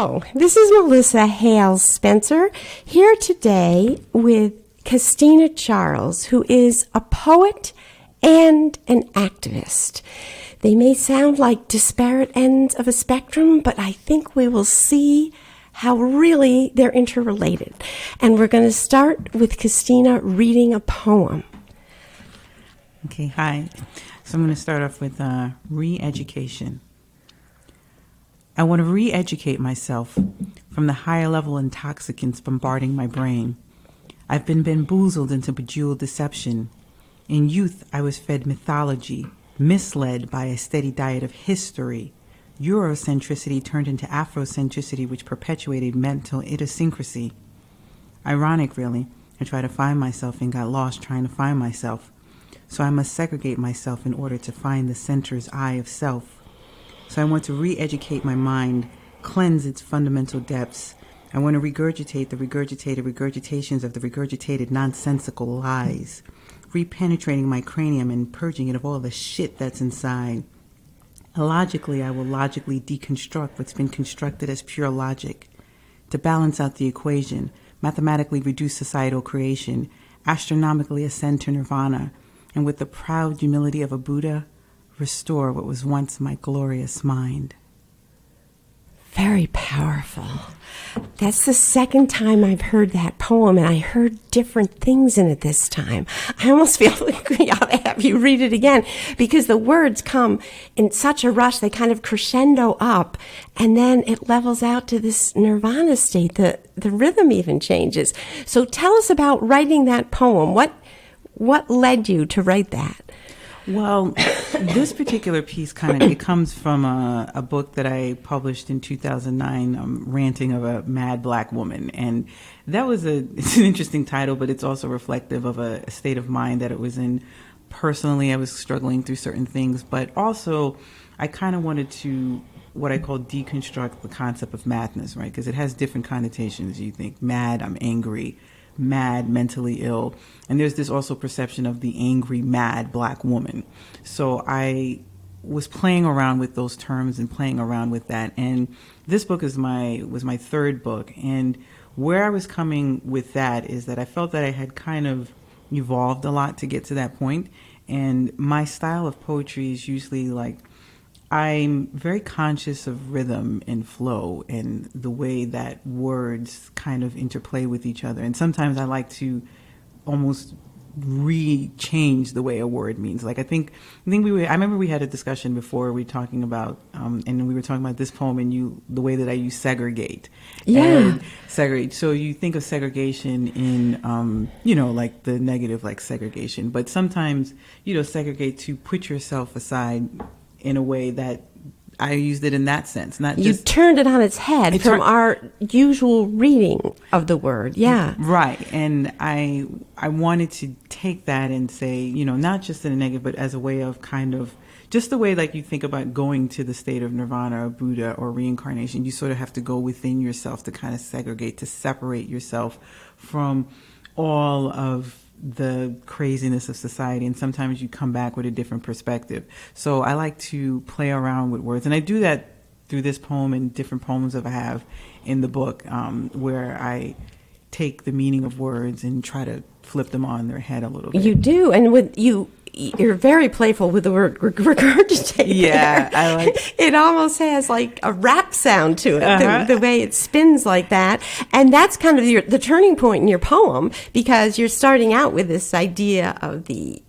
Hello, this is Melissa Hales Spencer, here today with Castina Charles, who is a poet and an activist. They may sound like disparate ends of a spectrum, but I think we will see how really they're interrelated. And we're going to start with Castina reading a poem. Okay, hi. So I'm going to start off with Reeducation. I want to re-educate myself from the higher level intoxicants bombarding my brain. I've been bamboozled into bejeweled deception. In youth, I was fed mythology, misled by a steady diet of history. Eurocentricity turned into Afrocentricity, which perpetuated mental idiosyncrasy. Ironic, really. I tried to find myself and got lost trying to find myself. So I must segregate myself in order to find the center's eye of self. So I want to re-educate my mind, cleanse its fundamental depths. I want to regurgitate the regurgitated regurgitations of the regurgitated nonsensical lies, repenetrating my cranium and purging it of all the shit that's inside. Illogically, I will logically deconstruct what's been constructed as pure logic. To balance out the equation, mathematically reduce societal creation, astronomically ascend to nirvana, and with the proud humility of a Buddha, restore what was once my glorious mind. Very powerful. That's the second time I've heard that poem, and I heard different things in it this time. I almost feel like I'll have you read it again, because the words come in such a rush, they kind of crescendo up, and then it levels out to this nirvana state. The rhythm even changes. So tell us about writing that poem. What led you to write that? Well, this particular piece it comes from a book that I published in 2009, Ranting of a Mad Black Woman. And that was it's an interesting title, but it's also reflective of a state of mind that it was in. Personally, I was struggling through certain things, but also I kind of wanted to, what I call, deconstruct the concept of madness, right? Because it has different connotations. You think mad, I'm angry. Mad, mentally ill, and there's this also perception of the angry, mad black woman. So I was playing around with those terms and playing around with that, and this book was my third book. And where I was coming with that is that I felt that I had kind of evolved a lot to get to that point, and my style of poetry is usually like, I'm very conscious of rhythm and flow and the way that words kind of interplay with each other. And sometimes I like to almost change the way a word means. Like I remember we had a discussion before we were talking about, and we were talking about this poem and the way that I use segregate. Yeah. And segregate. So you think of segregation in, like the negative, like segregation, but sometimes, segregate to put yourself aside in a way that I used it in that sense. Not just, you turned it on its head from our usual reading of the word. Yeah. Right. And I wanted to take that and say, not just in a negative, but as a way of kind of just the way like you think about going to the state of nirvana or Buddha or reincarnation. You sort of have to go within yourself to kind of segregate, to separate yourself from all of the craziness of society, and sometimes you come back with a different perspective. So I like to play around with words, and I do that through this poem and different poems that I have in the book, where I take the meaning of words and try to flip them on their head a little bit. You do, and you're very playful with the word regurgitate. Yeah, I like it. Almost has like a rap sound to it, the way it spins like that. And that's kind of the turning point in your poem, because you're starting out with this idea of the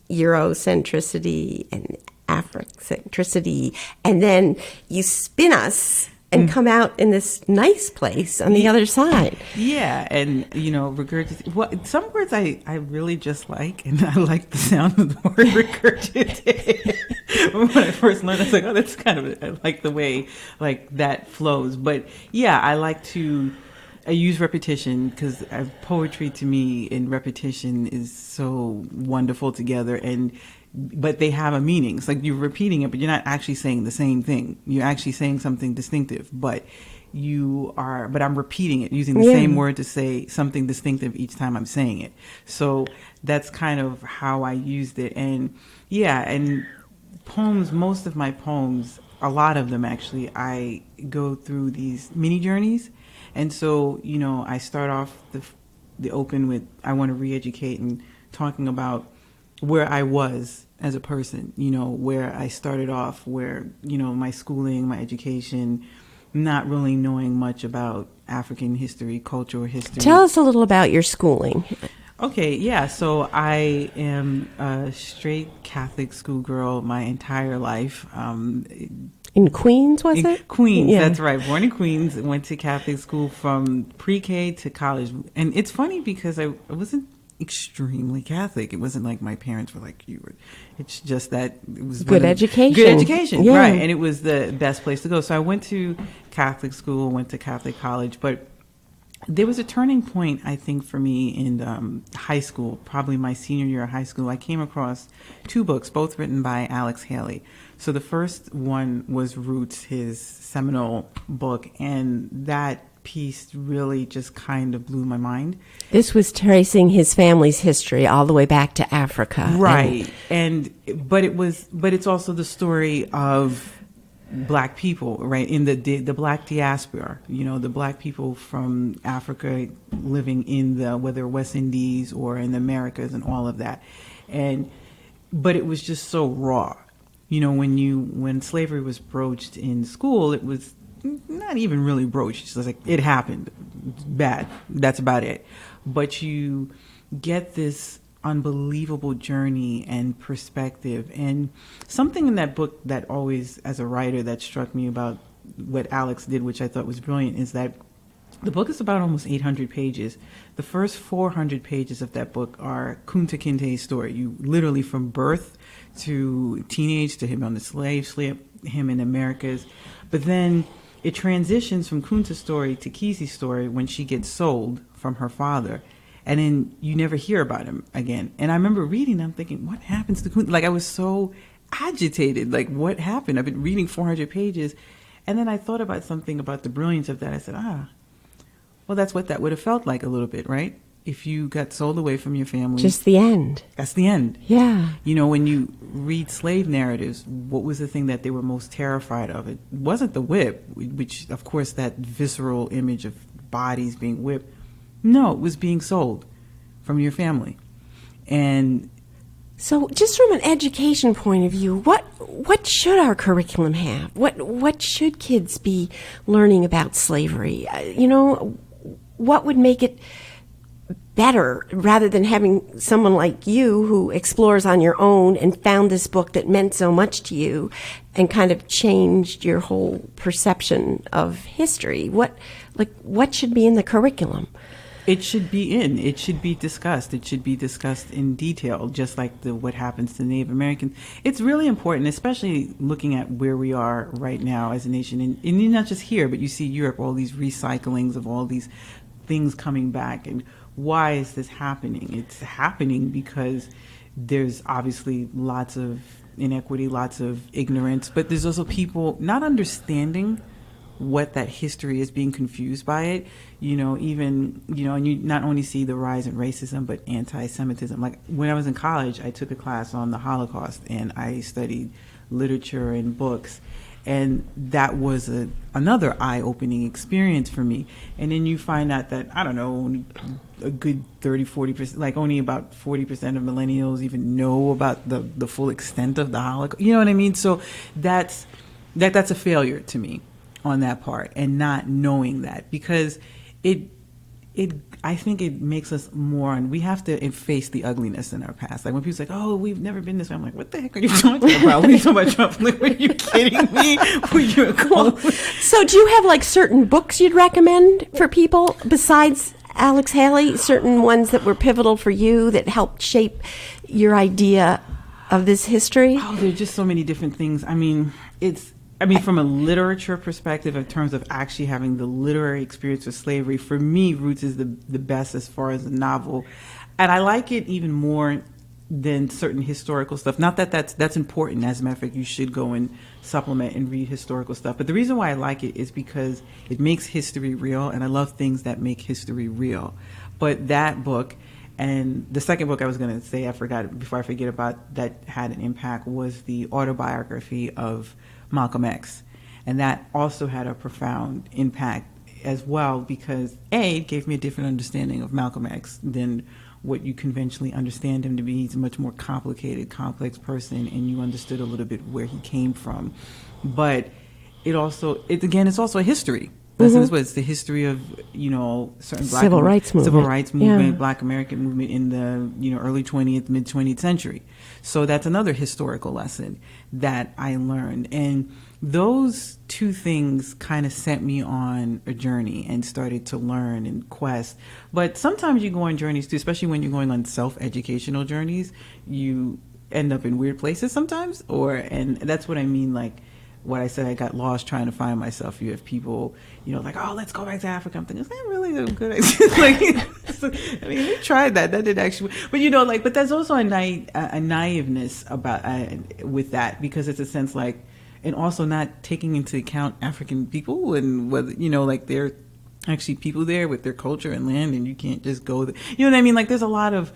Eurocentricity and Afrocentricity, and then you spin us and come out in this nice place on the other side. Yeah, and, regurgitate. Some words I really just like, and I like the sound of the word regurgitate. When I first learned, I was like, oh, that's I like the way, like, that flows. But, yeah, I use repetition because poetry to me and repetition is so wonderful together, but they have a meaning. It's like you're repeating it, but you're not actually saying the same thing. You're actually saying something distinctive, but I'm repeating it, using the same word to say something distinctive each time I'm saying it. So that's kind of how I used it. And yeah, and poems, most of my poems a lot of them actually, I go through these mini journeys. And so, I start off the open with, I want to re-educate, and talking about where I was as a person, where I started off, where, my schooling, my education, not really knowing much about African history, cultural history. Tell us a little about your schooling. Okay, yeah. So I am a straight Catholic schoolgirl my entire life. In Queens, was it? Queens, Yeah. That's right. Born in Queens, went to Catholic school from pre-K to college. And it's funny because I wasn't extremely Catholic. It wasn't like my parents were like, you were. It's just that it was Good education. Good education, Yeah. right. And it was the best place to go. So I went to Catholic school, went to Catholic college, but there was a turning point, I think, for me in high school, probably my senior year of high school. I came across 2 books, both written by Alex Haley. So the first one was Roots, his seminal book, and that piece really just kind of blew my mind. This was tracing his family's history all the way back to Africa. Right. But it's also the story of Black people, right, in the Black diaspora, the Black people from Africa living in whether West Indies or in the Americas and all of that. But it was just so raw. When slavery was broached in school, it was not even really broached. It's just like, it happened. Bad. That's about it. But you get this unbelievable journey and perspective. And something in that book that always, as a writer, that struck me about what Alex did, which I thought was brilliant, is that the book is about almost 800 pages. The first 400 pages of that book are Kunta Kinte's story. You literally, from birth to teenage, to him on the slave, him in Americas. But then it transitions from Kunta's story to Kisi's story when she gets sold from her father. And then you never hear about him again. And I remember reading, I'm thinking, what happens to Kunta? Like, I was so agitated. Like, what happened? I've been reading 400 pages. And then I thought about something about the brilliance of that. I said, well, that's what that would have felt like a little bit, right? If you got sold away from your family. Just the end. That's the end. Yeah. When you read slave narratives, what was the thing that they were most terrified of? It wasn't the whip, which, of course, that visceral image of bodies being whipped. No, it was being sold from your family. And so, just from an education point of view, what should our curriculum have? What should kids be learning about slavery? What would make it better, rather than having someone like you who explores on your own and found this book that meant so much to you and kind of changed your whole perception of history? What should be in the curriculum? It should be discussed. It should be discussed in detail, just like what happens to Native Americans. It's really important, especially looking at where we are right now as a nation. And not just here, but you see Europe, all these recyclings of all these things coming back. And why is this happening? It's happening because there's obviously lots of inequity, lots of ignorance, but there's also people not understanding what that history is, being confused by it, and you not only see the rise in racism, but anti-Semitism. Like, when I was in college, I took a class on the Holocaust, and I studied literature and books, and that was another eye-opening experience for me. And then you find out that, I don't know, only a good 30-40%, like only about 40% of millennials even know about the full extent of the Holocaust. You know what I mean? So that's a failure to me on that part, and not knowing that, because I think it makes us more, and we have to face the ugliness in our past. Like, when people say, "Oh, we've never been this way," I'm like, "What the heck are you talking about? What are you talking about, Trump? Like, are you kidding me? So, do you have like certain books you'd recommend for people besides Alex Haley? Certain ones that were pivotal for you that helped shape your idea of this history? Oh, there are just so many different things. From a literature perspective, in terms of actually having the literary experience of slavery, for me, Roots is the best as far as a novel. And I like it even more than certain historical stuff. Not that that's important. As a matter of fact, you should go and supplement and read historical stuff. But the reason why I like it is because it makes history real, and I love things that make history real. But that book, and the second book I was going to say, I forgot before I forget about, that had an impact, was the autobiography of Malcolm X. And that also had a profound impact as well, because it gave me a different understanding of Malcolm X than what you conventionally understand him to be. He's a much more complicated, complex person, and you understood a little bit where he came from. But it's also a history. That's what it's the history of, certain black civil rights movement, Black American movement in the, early 20th, mid 20th century. So that's another historical lesson that I learned. And those two things kind of sent me on a journey and started to learn and quest. But sometimes you go on journeys too, especially when you're going on self-educational journeys, you end up in weird places sometimes, and that's what I mean, like what I said, I got lost trying to find myself. You have people, like, oh, let's go back to Africa. I'm thinking, is that really a good idea? We tried that. That didn't actually, but but there's also a naiveness about with that, because it's a sense like, and also not taking into account African people and whether, they're actually people there with their culture and land, and you can't just go there. You know what I mean? Like, there's a lot of,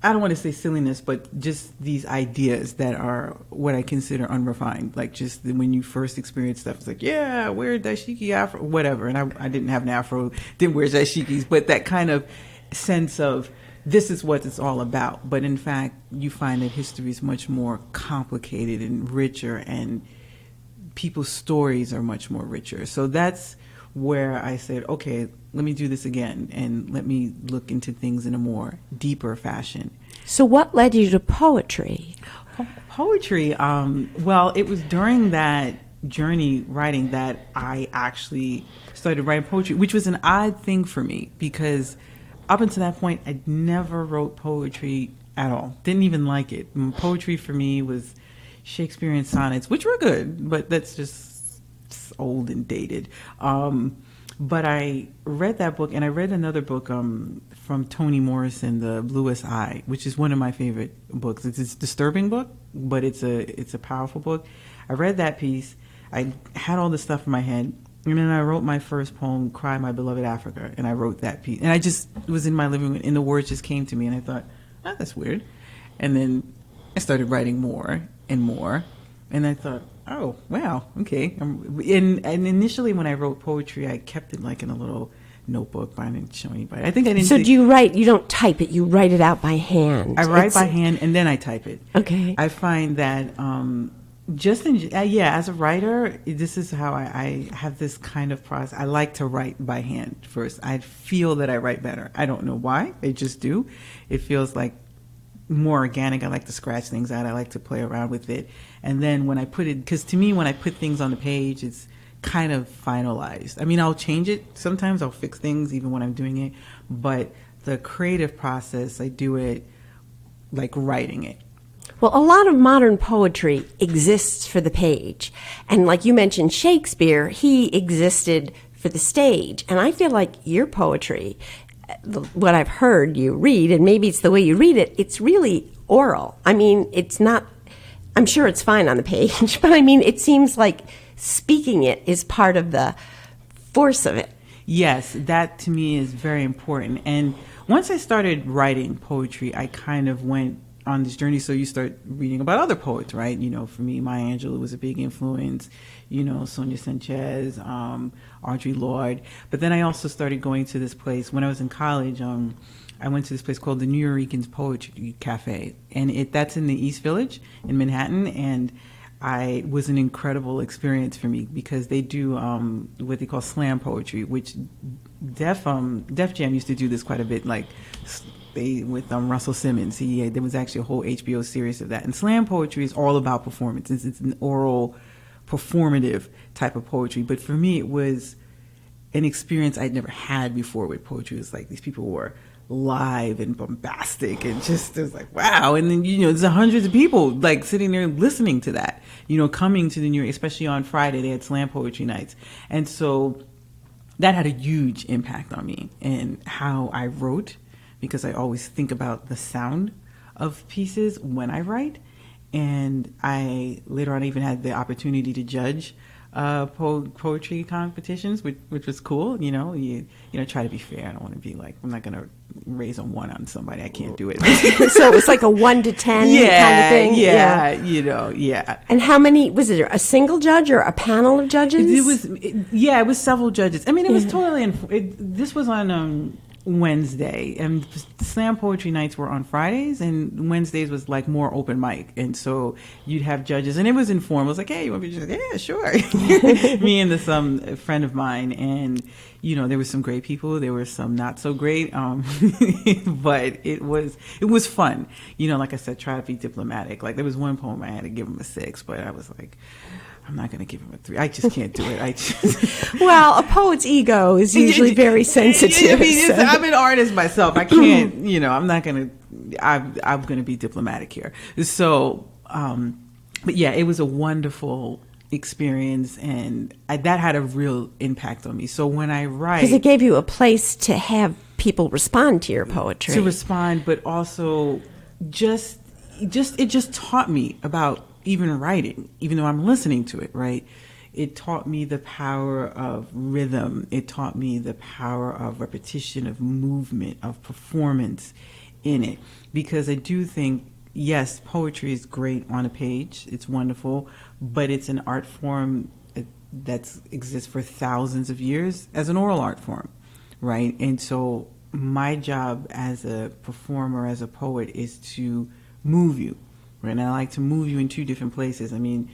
I don't want to say silliness, but just these ideas that are what I consider unrefined. Like, just when you first experience stuff, it's like, yeah, wear dashiki afro, whatever. And I didn't have an afro, didn't wear dashikis, but that kind of sense of this is what it's all about. But in fact, you find that history is much more complicated and richer, and people's stories are much more richer. So that's where I said, okay, let me do this again, and let me look into things in a more deeper fashion. So what led you to poetry? Poetry, well, it was during that journey writing that I actually started writing poetry, which was an odd thing for me, because up until that point, I never wrote poetry at all. Didn't even like it. Poetry for me was Shakespearean sonnets, which were good, but that's just old and dated. But I read that book, and I read another book from Toni Morrison, The Bluest Eye, which is one of my favorite books. It's a disturbing book, but it's a powerful book. I read that piece. I had all this stuff in my head, and then I wrote my first poem, Cry My Beloved Africa, and I wrote that piece. And I just was in my living room, and the words just came to me, and I thought, that's weird. And then I started writing more and more, and I thought, oh, wow, okay. And initially when I wrote poetry, I kept it like in a little notebook, but I didn't show anybody. I think I didn't. So do you write, you don't type it, you write it out by hand? I write by hand, and then I type it. Okay. I find that as a writer, this is how I have this kind of process. I like to write by hand first. I feel that I write better. I don't know why. I just do. It feels like more organic. I like to scratch things out. I like to play around with it. And then when I put it, because to me, when I put things on the page, it's kind of finalized. I mean, I'll change it. Sometimes I'll fix things even when I'm doing it. But the creative process, I do it like writing it. Well, a lot of modern poetry exists for the page. And like you mentioned, Shakespeare, he existed for the stage. And I feel like your poetry, what I've heard you read, and maybe it's the way you read it, it's really oral. I mean, it's not, I'm sure it's fine on the page, but I mean, it seems like speaking it is part of the force of it. Yes, that to me is very important. And once I started writing poetry, I kind of went on this journey. So you start reading about other poets, right? For me, Maya Angelou was a big influence, Sonia Sanchez, Audre Lorde. But then I also started going to this place when I was in college. I went to this place called the New Yorkers Poetry Cafe, and that's in the East Village in Manhattan. And it was an incredible experience for me because they do what they call slam poetry, which Def Jam used to do this quite a bit, like with Russell Simmons. There was actually a whole HBO series of that. And slam poetry is all about performance. It's an oral, performative type of poetry. But for me, it was an experience I'd never had before with poetry. It was like these people were live and bombastic, and just it was like, wow. And then there's hundreds of people like sitting there listening to that, coming to the New York, especially on Friday they had slam poetry nights. And so that had a huge impact on me and how I wrote, because I always think about the sound of pieces when I write. And I later on even had the opportunity to judge poetry competitions, which was cool. You try to be fair. I don't want to be like, I'm not going to raise a 1 on somebody. I can't do it. So it was like a 1 to 10 kind of thing. Yeah. And how many was it? A single judge or a panel of judges? It was several judges. I mean, it was totally. This was on Wednesday, and the slam poetry nights were on Fridays, and Wednesdays was like more open mic, and so you'd have judges, and it was informal. It was like, hey, you want me to? Yeah, sure. Me and this friend of mine, and there were some great people, there were some not so great, but it was fun. Like I said, try to be diplomatic. Like there was one poem I had to give him a 6, but I was like, I'm not going to give him a 3. I just can't do it. Well, a poet's ego is usually very sensitive. I'm an artist myself. I can't, I'm not going to, I'm going to be diplomatic here. So, but yeah, it was a wonderful experience, and that had a real impact on me. So when I write, because it gave you a place to have people respond to your poetry. To respond, but also it just taught me about even writing, even though I'm listening to it, right? It taught me the power of rhythm. It taught me the power of repetition, of movement, of performance in it. Because I do think, yes, poetry is great on a page. It's wonderful, but it's an art form that exists for thousands of years as an oral art form, right? And so my job as a performer, as a poet, is to move you. And I like to move you in 2 different places. I mean,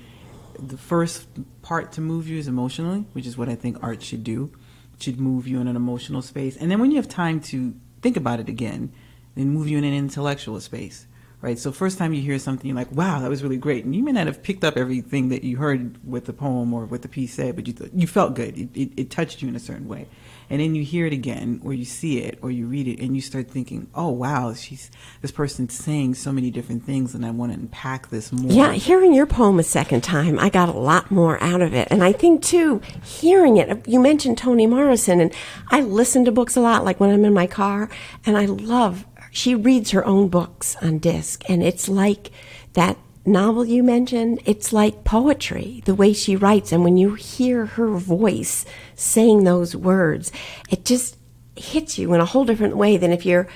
the first part to move you is emotionally, which is what I think art should do. It should move you in an emotional space. And then when you have time to think about it again, then move you in an intellectual space, right? So first time you hear something, you're like, wow, that was really great. And you may not have picked up everything that you heard with the poem or what the piece said, but you felt good. It touched you in a certain way. And then you hear it again, or you see it, or you read it, and you start thinking, oh, wow, this person's saying so many different things, and I want to unpack this more. Yeah, hearing your poem a second time, I got a lot more out of it. And I think, too, hearing it, you mentioned Toni Morrison, and I listen to books a lot, like when I'm in my car, and she reads her own books on disc, and it's like that novel you mentioned, it's like poetry, the way she writes. And when you hear her voice saying those words, it just hits you in a whole different way than if you're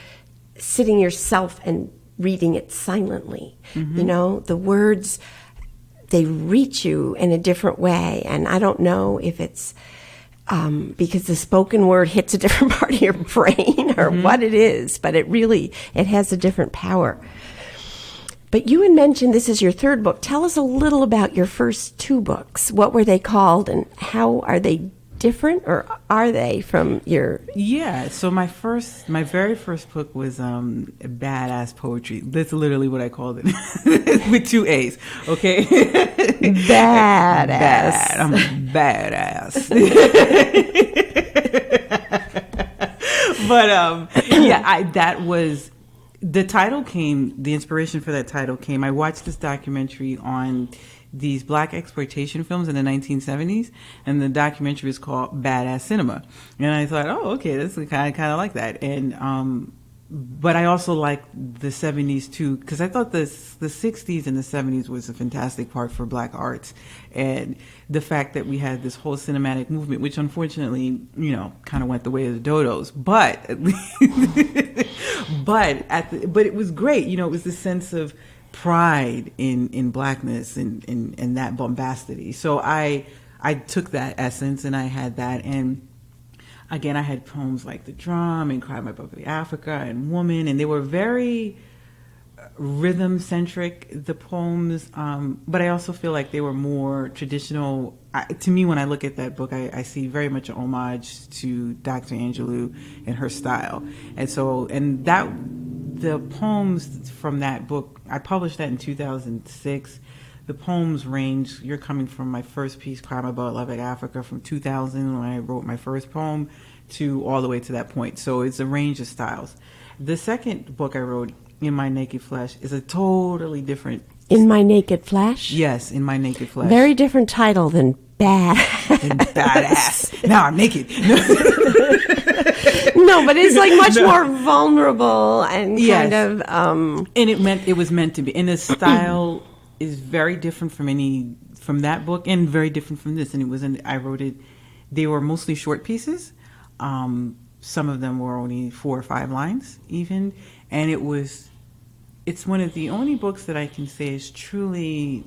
sitting yourself and reading it silently. Mm-hmm. The words, they reach you in a different way. And I don't know if it's because the spoken word hits a different part of your brain or what it is, but it has a different power. But you had mentioned this is your 3rd book. Tell us a little about your first 2 books. What were they called, and how are they different, or are they from your... Yeah, so my very first book was Badass Poetry. That's literally what I called it, with 2 A's, okay? Badass. I'm a badass. But, that was... The inspiration for that title came, I watched this documentary on these black exploitation films in the 1970s, and the documentary is called Badass Cinema. And I thought, oh, okay, this is kind of like that. And, but I also liked the 70s too, because I thought the 60s and the 70s was a fantastic part for black arts. And the fact that we had this whole cinematic movement, which unfortunately, kind of went the way of the dodos, but but it was great. It was the sense of pride in blackness and that bombacity. So I took that essence and I had that. And again, I had poems like The Drum and Cry My Bubbly Africa and Woman, and they were very rhythm centric, the poems, but I also feel like they were more traditional. To me, when I look at that book, I see very much an homage to Dr. Angelou and her style. And the poems from that book, I published that in 2006. The poems range, you're coming from my first piece, Cry My Bubbly Africa, from 2000 when I wrote my first poem, to all the way to that point. So it's a range of styles. The second book I wrote, In My Naked Flesh, is a totally different... In My Naked Flesh? Yes, In My Naked Flesh. Very different title than Badass. Now I'm naked. No, but it's like much more vulnerable and kind of... And it was meant to be. And the style is very different from from that book, and very different from this. And I wrote it. They were mostly short pieces. Some of them were only 4 or 5 lines, even. And it's one of the only books that I can say is truly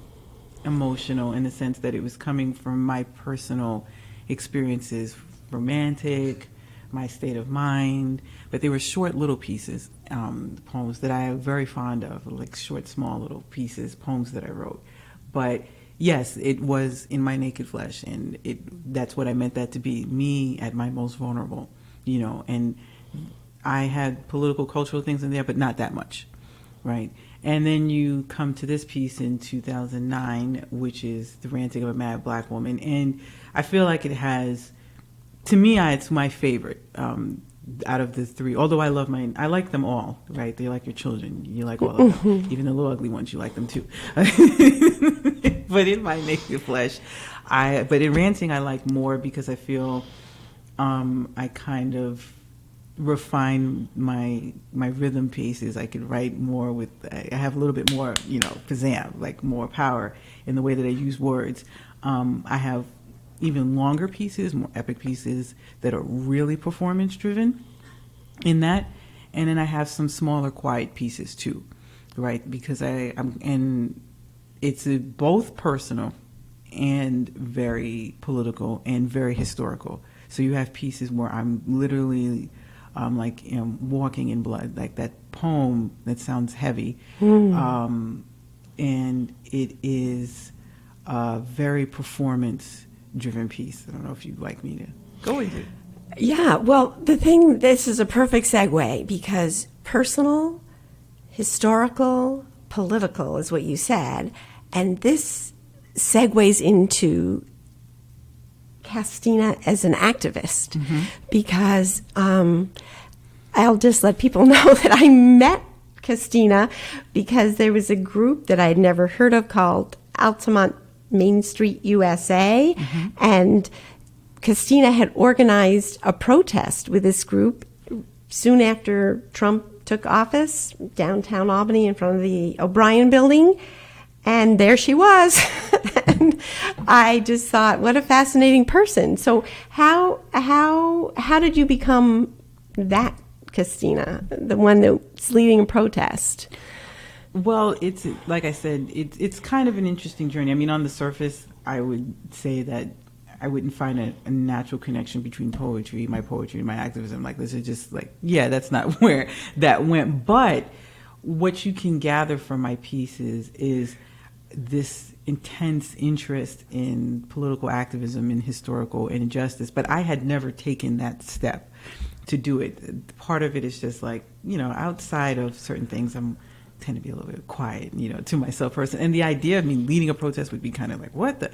emotional, in the sense that it was coming from my personal experiences, romantic, my state of mind, but they were short little pieces, poems that I am very fond of, like short, small little pieces, poems that I wrote. But yes, it was in my naked flesh, and that's what I meant that to be, me at my most vulnerable, and I had political, cultural things in there, but not that much, right? And then you come to this piece in 2009, which is The Ranting of a Mad Black Woman, and I feel like it has, to me, it's my favorite out of the 3. Although I like them all, right? They're like your children. You like all of them. Even the little ugly ones, you like them too. But in my naked flesh, but in Ranting, I like more because I feel I kind of refine my rhythm pieces. I could write more I have a little bit more, pizzazz, like more power in the way that I use words. I have even longer pieces, more epic pieces that are really performance driven in that. And then I have some smaller, quiet pieces too, right? Because and it's both personal and very political and very historical. So you have pieces where I'm literally walking in blood, like that poem that sounds heavy. And it is a very performance-driven piece. I don't know if you'd like me to go into it. Yeah, well, this is a perfect segue, because personal, historical, political is what you said, and this segues into Castina as an activist, because I'll just let people know that I met Castina because there was a group that I had never heard of called Altamont Main Street USA, and Castina had organized a protest with this group soon after Trump took office, downtown Albany in front of the O'Brien building, and there she was. And I just thought, what a fascinating person. So how did you become that Castina, the one that's leading a protest? Well, it's like I said, it's kind of an interesting journey. I mean, on the surface, I would say that I wouldn't find a natural connection between my poetry and my activism. Like, this is just like, yeah, that's not where that went. But what you can gather from my pieces is this intense interest in political activism and historical injustice. But I had never taken that step to do it. Part of it is just like, outside of certain things, tend to be a little bit quiet, to myself person. And the idea of me leading a protest would be kind of like, what the,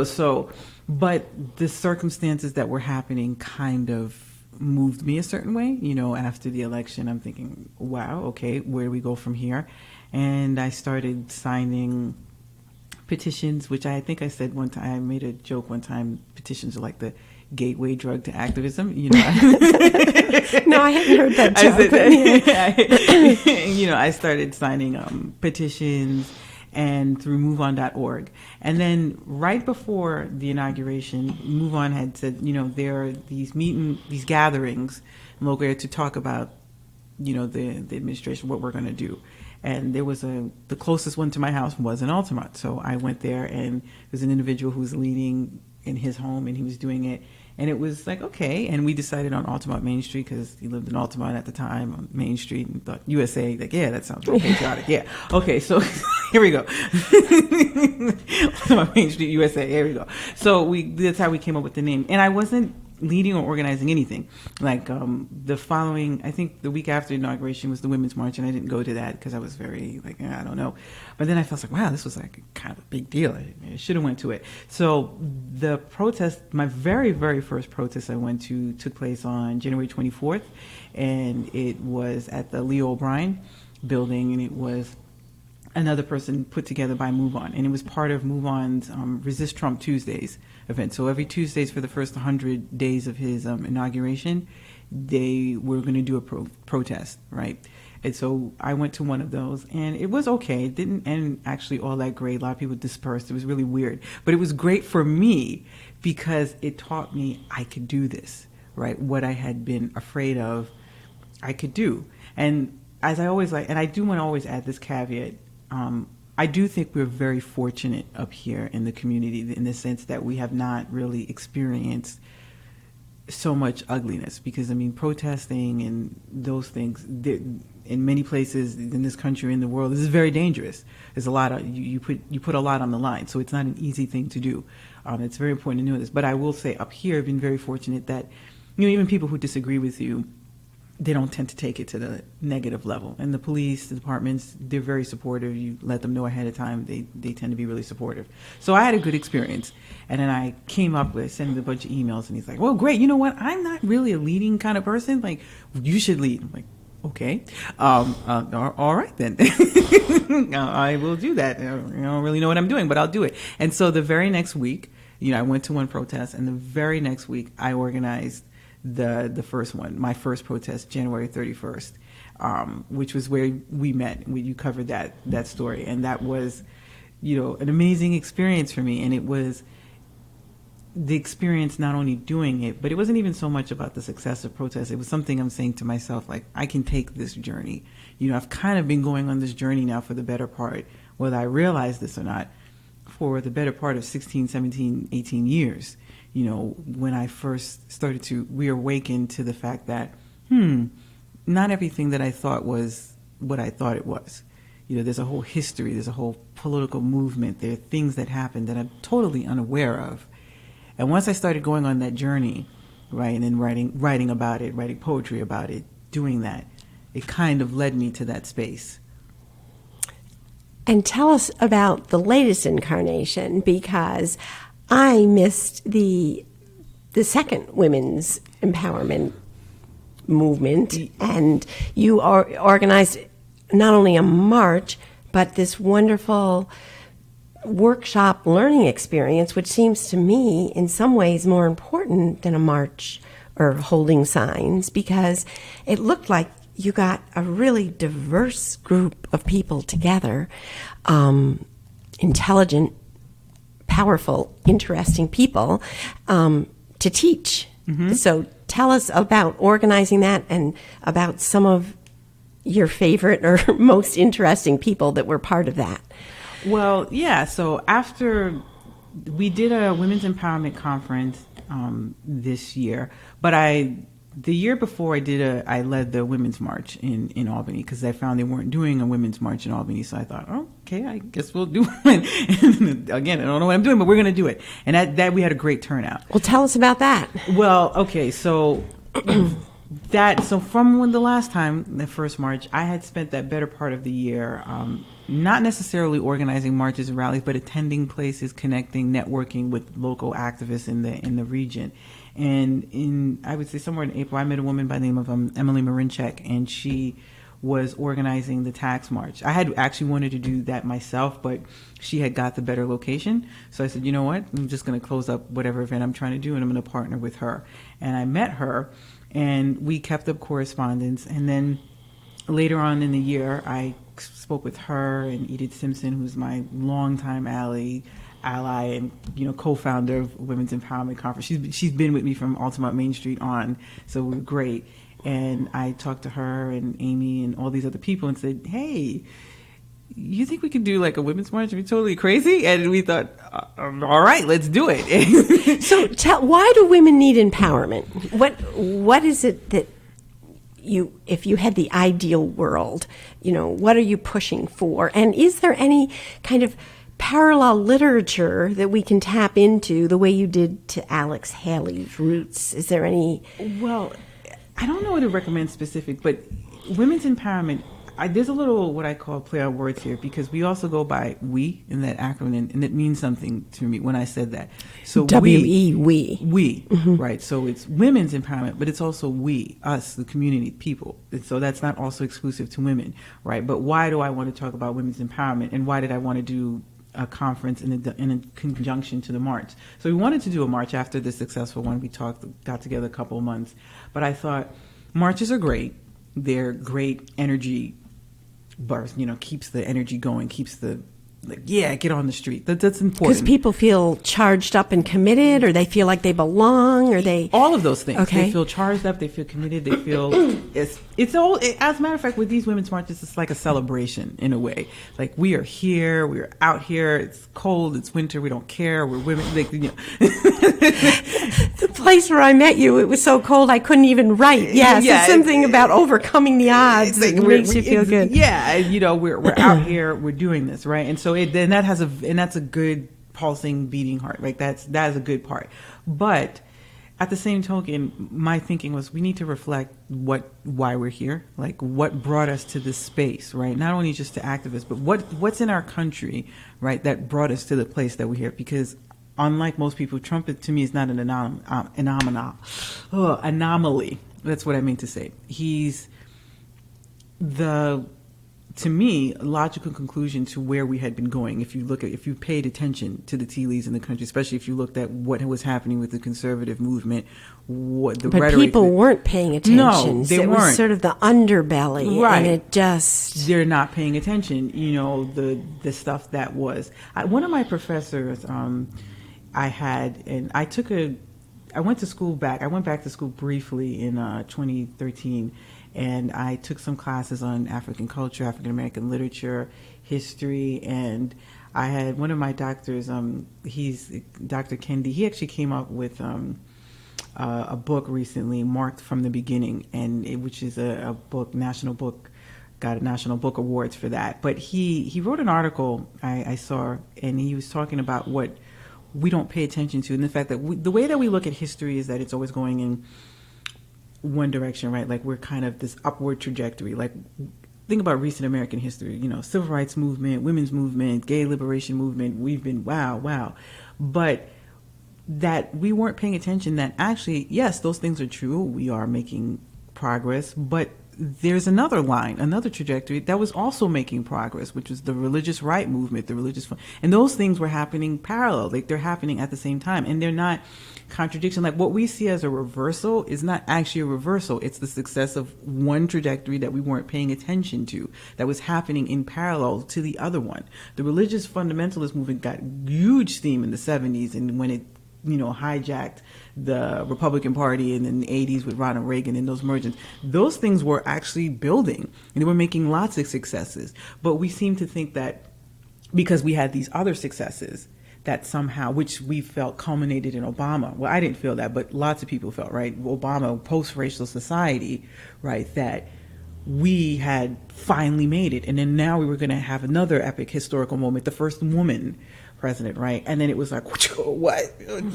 so, but the circumstances that were happening kind of moved me a certain way. After the election, I'm thinking, wow, okay, where do we go from here? And I started signing petitions, which I think I said one time, I made a joke one time, petitions are like the gateway drug to activism. No, I hadn't heard that joke. I started signing petitions and through MoveOn.org. And then right before the inauguration, MoveOn had said, there are these gatherings in local area to talk about, the administration, what we're going to do. And there was the closest one to my house was in Altamont. So I went there, and there's an individual who was leading in his home, and he was doing it. And it was like, okay. And we decided on Altamont Main Street because he lived in Altamont at the time, on Main Street, and thought USA, like, yeah, that sounds really patriotic. Yeah. Okay, so here we go. Altamont Main Street, USA, here we go. So that's how we came up with the name. And I wasn't leading or organizing anything. Like the following, I think the week after inauguration was the Women's March, and I didn't go to that because I was very like, I don't know. But then I felt like, wow, this was like kind of a big deal. I should have went to it. So the protest, my very, very first protest I went to took place on January 24th, and it was at the Leo O'Brien building, and it was another person put together by MoveOn, and it was part of MoveOn's Resist Trump Tuesdays event. So every Tuesdays for the first 100 days of his inauguration, they were going to do a protest, right? And so I went to one of those, and it was okay. It didn't end actually all that great. A lot of people dispersed. It was really weird. But it was great for me because it taught me I could do this, right? What I had been afraid of, I could do. And as I always and I do want to always add this caveat, I do think we're very fortunate up here in the community in the sense that we have not really experienced so much ugliness, because I mean, protesting and those things in many places in this country, in the world, this is very dangerous. There's a lot of you put a lot on the line, so it's not an easy thing to do. It's very important to know this. But I will say, up here, I've been very fortunate that even people who disagree with you, they don't tend to take it to the negative level. And the police, the departments, they're very supportive. You let them know ahead of time. They tend to be really supportive. So I had a good experience. And then I came up with sending a bunch of emails, and he's like, well, great. You know what? I'm not really a leading kind of person. Like, you should lead. I'm like, okay. All right, then. I will do that. I don't really know what I'm doing, but I'll do it. And so the very next week, I went to one protest, and the very next week I organized the first one, my first protest, January 31st, which was where we met. You covered that story, and that was, an amazing experience for me. And it was the experience not only doing it, but it wasn't even so much about the success of protest. It was something I'm saying to myself, like, I can take this journey. I've kind of been going on this journey now for the better part, whether I realize this or not, for the better part of 16, 17, 18 years. When I first started to reawaken to the fact that, not everything that I thought was what I thought it was. There's a whole history, there's a whole political movement, there are things that happen that I'm totally unaware of. And once I started going on that journey, right, and then writing about it, writing poetry about it, doing that, it kind of led me to that space. And tell us about the latest incarnation, because I missed the second women's empowerment movement, and you organized not only a march, but this wonderful workshop learning experience, which seems to me in some ways more important than a march or holding signs, because it looked like you got a really diverse group of people together, intelligent, powerful, interesting people to teach. Mm-hmm. So tell us about organizing that and about some of your favorite or most interesting people that were part of that. Well, yeah. So after we did a women's empowerment conference this year, but the year before I led the women's march in Albany, because I found they weren't doing a women's march in Albany. So I thought, okay, I guess we'll do one. And again, I don't know what I'm doing, but we're going to do it. And that we had a great turnout. Well, tell us about that. Well, okay, so from when the last time, the first march, I had spent that better part of the year not necessarily organizing marches and rallies, but attending places, connecting, networking with local activists in the region. And I would say somewhere in April, I met a woman by the name of Emily Marinchek, and she was organizing the tax march. I had actually wanted to do that myself, but she had got the better location. So I said, you know what, I'm just going to close up whatever event I'm trying to do, and I'm going to partner with her. And I met her, and we kept up correspondence. And then later on in the year, I spoke with her and Edith Simpson, who's my longtime ally and co-founder of Women's Empowerment Conference. She's been with me from Altamont Main Street on, so we're great. And I talked to her and Amy and all these other people and said, hey, you think we could do like a women's march? Are we totally crazy? And we thought, all right, let's do it. So why do women need empowerment? What is it that if you had the ideal world, what are you pushing for? And is there any kind of parallel literature that we can tap into the way you did to Alex Haley's Roots? Is there any? Well, I don't know what to recommend specific, but women's empowerment, there's a little what I call play on words here, because we also go by we in that acronym, and it means something to me when I said that. So we. Mm-hmm. Right? So it's women's empowerment, but it's also we, us, the community, people. And so that's not also exclusive to women, right? But why do I want to talk about women's empowerment, and why did I want to do a conference in a conjunction to the march? So we wanted to do a march after the successful one. We got together a couple of months, but I thought marches are great. their great energy burst, keeps the energy going, keeps the, get on the street. That's important. Because people feel charged up and committed, or they feel like they belong, or they... All of those things. Okay. They feel charged up, they feel committed, they feel... It's all... As a matter of fact, with these women's marches, it's like a celebration in a way. Like, we are here, we are out here, it's cold, it's winter, we don't care, we're women. The place where I met you, it was so cold I couldn't even write. Yes, Yeah, it's something about overcoming the odds that makes you feel good. Yeah, we're out here, we're doing this, right? And so that's a good pulsing, beating heart, right? That is a good part. But at the same token, my thinking was we need to reflect why we're here, like what brought us to this space, right? Not only just to activists, but what's in our country, right, that brought us to the place that we're here. Because unlike most people, Trump to me is not an anomaly. That's what I mean to say. He's to me, a logical conclusion to where we had been going. If you paid attention to the tea leaves in the country, especially if you looked at what was happening with the conservative movement, But rhetoric. people weren't paying attention. No, they it weren't. was sort of the underbelly, Right. and it just... They're not paying attention. The stuff that was. One of my professors, I went to school back. I went back to school briefly in 2013. And I took some classes on African culture, African American literature, history, and I had one of my doctors, he's Dr. Kendi, he actually came up with a book recently, Marked from the Beginning, which is a book, got a National Book Awards for that. But he wrote an article I saw, and he was talking about what we don't pay attention to, and the fact that the way that we look at history is that it's always going in one direction, right? Like we're kind of this upward trajectory. Like think about recent American history, civil rights movement, women's movement, gay liberation movement. We've been wow. But that we weren't paying attention that actually, yes, those things are true. We are making progress, but there's another line, another trajectory that was also making progress, which was the religious right movement, and those things were happening parallel. Like they're happening at the same time, and they're not contradiction. Like what we see as a reversal is not actually a reversal. It's the success of one trajectory that we weren't paying attention to, that was happening in parallel to the other one. The religious fundamentalist movement got huge steam in the 70s, and when it hijacked the Republican Party and in the 80s with Ronald Reagan and those mergers, those things were actually building and they were making lots of successes. But we seem to think that because we had these other successes that somehow, which we felt culminated in Obama. Well, I didn't feel that, but lots of people felt, right? Obama, post-racial society, right? That we had finally made it. And then now we were going to have another epic historical moment, the first woman president, right? And then it was like, what?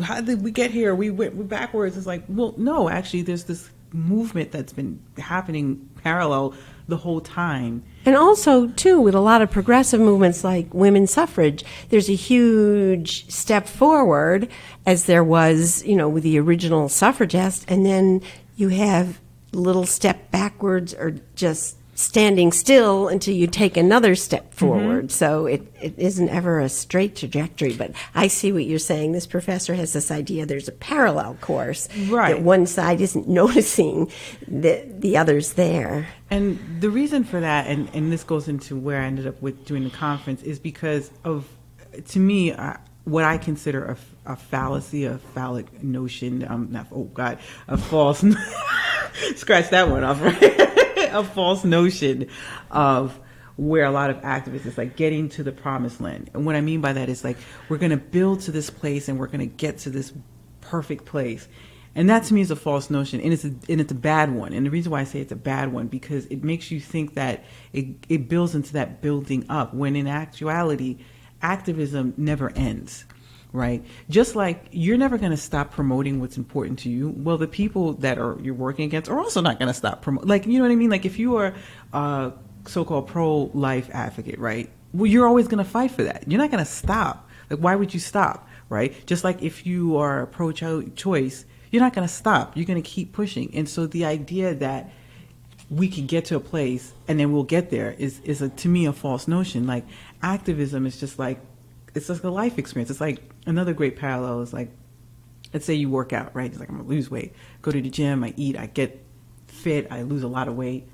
How did we get here? We're backwards. It's like, well, no, actually, there's this movement that's been happening parallel the whole time. And also, too, with a lot of progressive movements like women's suffrage, there's a huge step forward, as there was, with the original suffragists, and then you have little step backwards or just standing still until you take another step forward. So it isn't ever a straight trajectory. But I see what you're saying. This professor has this idea there's a parallel course. Right. That one side isn't noticing the other's there. And the reason for that, and this goes into where I ended up with doing the conference, is because of, to me, what I consider a fallacy, a phallic notion, a false, scratch that one off, right? A false notion of where a lot of activists is like getting to the promised land. And what I mean by that is like, we're going to build to this place and we're going to get to this perfect place. And that to me is a false notion, and it's a bad one. And the reason why I say it's a bad one, because it makes you think that it builds into that building up, when in actuality, activism never ends, right? Just like you're never going to stop promoting what's important to you. Well, the people that you're working against are also not going to stop promoting. Like, you know what I mean? Like if you are a so-called pro-life advocate, right? Well, you're always going to fight for that. You're not going to stop. Like, why would you stop, right? Just like if you are pro-choice, you're not going to stop. You're going to keep pushing. And so the idea that we can get to a place and then we'll get there is to me a false notion. Like activism is just like, it's like a life experience. It's like another great parallel is like, let's say you work out, right? It's like, I'm going to lose weight. Go to the gym, I eat, I get fit, I lose a lot of weight.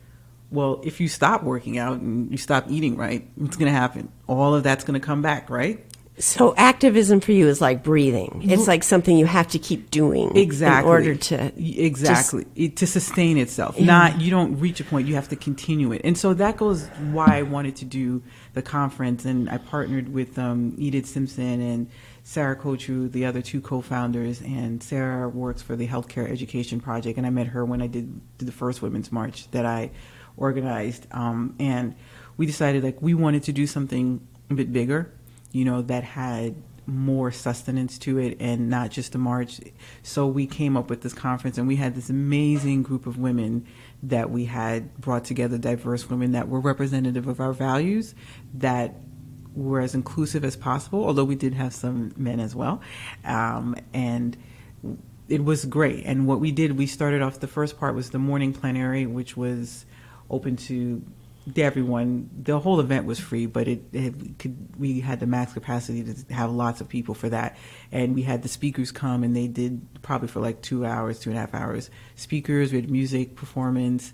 well, if you stop working out and you stop eating right, what's going to happen? All of that's going to come back, right? So activism for you is like breathing. It's like something you have to keep doing exactly in order to to sustain itself. Not you don't reach a point, you have to continue it. And so that goes why I wanted to do the conference, and I partnered with Edith Simpson and Sarah Kochu, the other two co-founders, and Sarah works for the Healthcare Education Project, and I met her when I did the first Women's March that I organized, and we decided like we wanted to do something a bit bigger, that had more sustenance to it and not just a march. So we came up with this conference, and we had this amazing group of women that we had brought together, diverse women that were representative of our values, that were as inclusive as possible, although we did have some men as well. And it was great. And what we did, we started off, the first part was the morning plenary, which was open to everyone. The whole event was free, but we had the max capacity to have lots of people for that. And we had the speakers come, and they did probably for like 2 hours, 2.5 hours. Speakers, we had music, performance.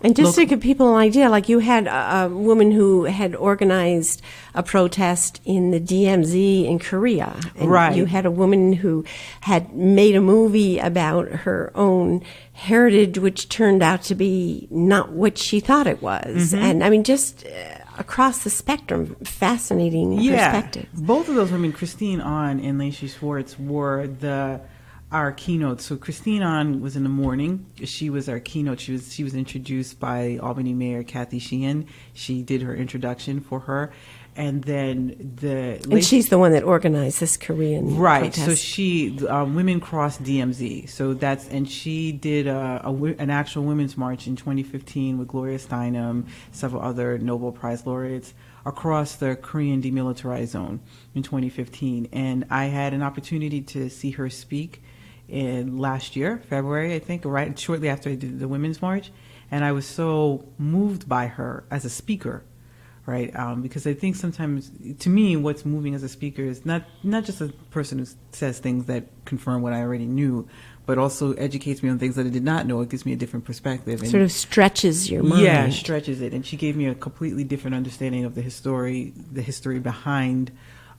And just to give people an idea, like you had a woman who had organized a protest in the DMZ in Korea. And right. You had a woman who had made a movie about her own heritage, which turned out to be not what she thought it was. Mm-hmm. And I mean, just across the spectrum, fascinating perspective. Both of those women, Christine Ahn and Lacey Schwartz, were our keynotes. So Christine Ahn was in the morning. She was our keynote. She was introduced by Albany Mayor Kathy Sheehan. She did her introduction for her. And then and she's the one that organized this Korean right. protest. So she Women Cross DMZ. So and she did an actual women's march in 2015 with Gloria Steinem, several other Nobel Prize laureates across the Korean demilitarized zone in 2015. And I had an opportunity to see her speak in last year, February, I think, right shortly after I did the Women's March. And I was so moved by her as a speaker, right? Because I think sometimes, to me, what's moving as a speaker is not just a person who says things that confirm what I already knew, but also educates me on things that I did not know. It gives me a different perspective. And sort of stretches your mind. Yeah, stretches it. And she gave me a completely different understanding of the history behind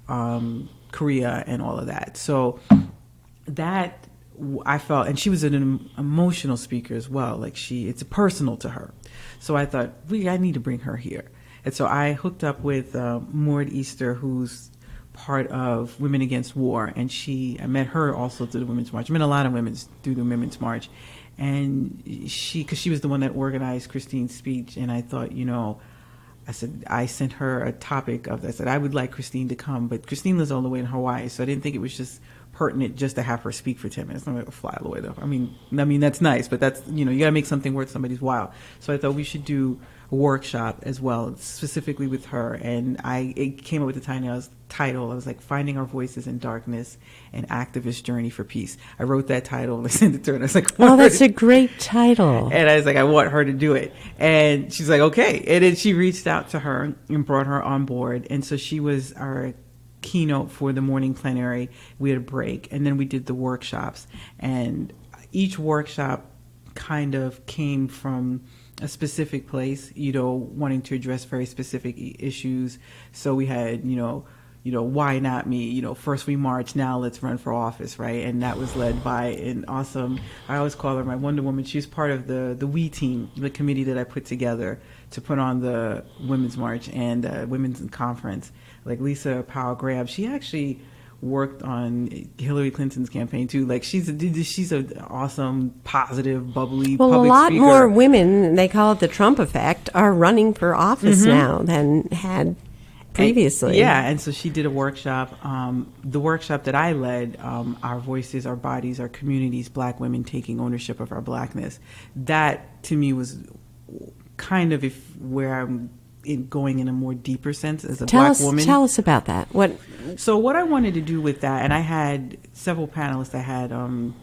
Korea and all of that. So that I felt, and she was an emotional speaker as well. Like it's personal to her. So I thought, I need to bring her here. And so I hooked up with Maud Easter, who's part of Women Against War, and I met her also through the Women's March. I met a lot of women through the Women's March, and because she was the one that organized Christine's speech, and I thought, I sent her a topic I said, I would like Christine to come, but Christine lives all the way in Hawaii, so I didn't think it was just pertinent just to have her speak for 10 minutes. I'm going to fly all the way though. I mean, that's nice, but that's, you got to make something worth somebody's while. So I thought we should do a workshop as well, specifically with her. And it came up with the title. I was like, Finding Our Voices in Darkness, an Activist Journey for Peace. I wrote that title and I sent it to her, and I was like, oh, that's a great title. And I was like, I want her to do it. And she's like, okay. And then she reached out to her and brought her on board. And so she was our keynote for the morning plenary. We had a break, and then we did the workshops. And each workshop kind of came from a specific place, wanting to address very specific issues. So we had, why not me? First we march, now let's run for office, right? And that was led by an awesome, I always call her my Wonder Woman. She's part of the WE team, the committee that I put together to put on the Women's March and Women's Conference. Like Lisa Powell-Graham, she actually worked on Hillary Clinton's campaign too. Like she's an awesome, positive, bubbly public speaker. Well, a lot more women, they call it the Trump effect, are running for office now than had previously. And so she did a workshop. The workshop that I led, Our Voices, Our Bodies, Our Communities, Black Women Taking Ownership of Our Blackness. That to me was kind of where I'm going in a more deeper sense as a Black woman. Tell us about that. So what I wanted to do with that, and I had several panelists I had on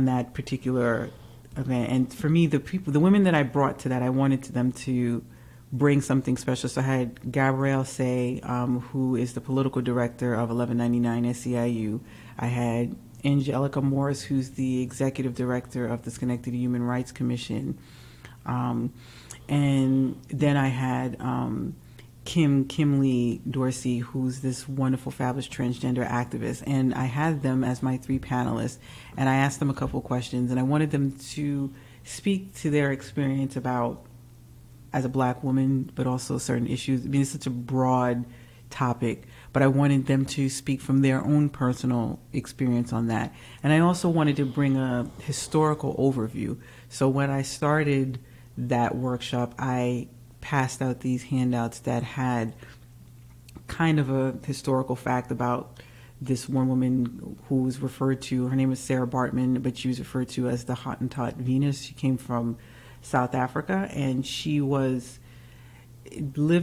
that particular event, and for me, the women that I brought to that, I wanted them to bring something special. So I had Gabrielle Say, who is the political director of 1199 SEIU. I had Angelica Morris, who's the executive director of the Schenectady Human Rights Commission. And then I had Kim Lee Dorsey, who's this wonderful, fabulous transgender activist. And I had them as my 3 panelists, and I asked them a couple of questions, and I wanted them to speak to their experience about as a Black woman, but also certain issues. I mean, it's such a broad topic, but I wanted them to speak from their own personal experience on that. And I also wanted to bring a historical overview. So when I started that workshop, I passed out these handouts that had kind of a historical fact about this one woman who was referred to, her name was Sarah Bartman, but she was referred to as the Hottentot Venus. She came from South Africa, and she lived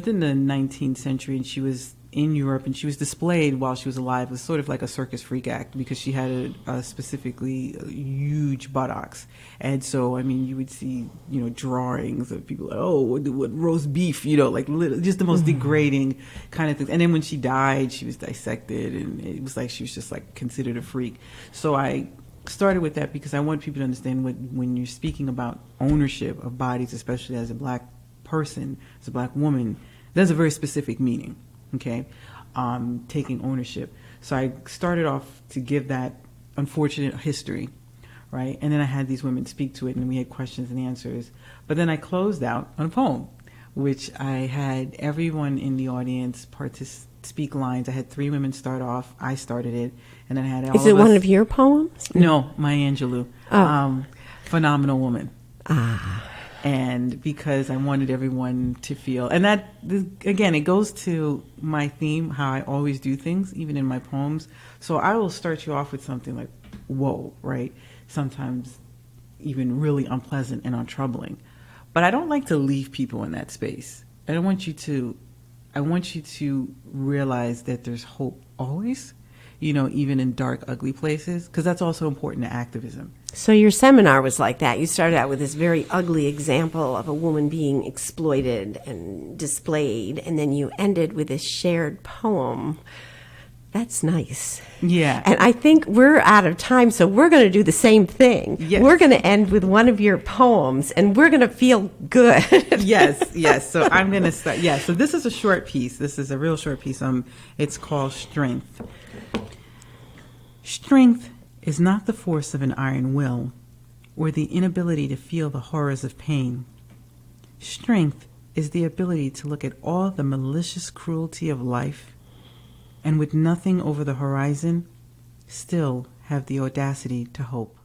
in the 19th century, and she was in Europe, and she was displayed while she was alive. It was sort of like a circus freak act because she had a specifically huge buttocks. And so, I mean, you would see, drawings of people like, oh, what roast beef, like just the most degrading kind of things. And then when she died, she was dissected, and it was like she was just like considered a freak. So I started with that because I want people to understand when you're speaking about ownership of bodies, especially as a Black person, as a Black woman, there's a very specific meaning. Okay, taking ownership. So I started off to give that unfortunate history, right? And then I had these women speak to it, and we had questions and answers. But then I closed out on a poem, which I had everyone in the audience speak lines. I had 3 women start off. I started it, and then I had all Is it one of your poems? No, Maya Angelou. Oh. Phenomenal woman. And because I wanted everyone to feel, and that, again, it goes to my theme, how I always do things, even in my poems. So I will start you off with something like, whoa, right? Sometimes even really unpleasant and untroubling. But I don't like to leave people in that space. I want you to realize that there's hope always, even in dark, ugly places, because that's also important to activism. So your seminar was like that. You started out with this very ugly example of a woman being exploited and displayed, and then you ended with this shared poem. That's nice. Yeah. And I think we're out of time, so we're going to do the same thing. Yes. We're going to end with one of your poems, and we're going to feel good. Yes. So I'm going to start. Yeah, so this is a short piece. This is a real short piece. It's called Strength. Strength is not the force of an iron will or the inability to feel the horrors of pain. Strength is the ability to look at all the malicious cruelty of life and with nothing over the horizon, still have the audacity to hope.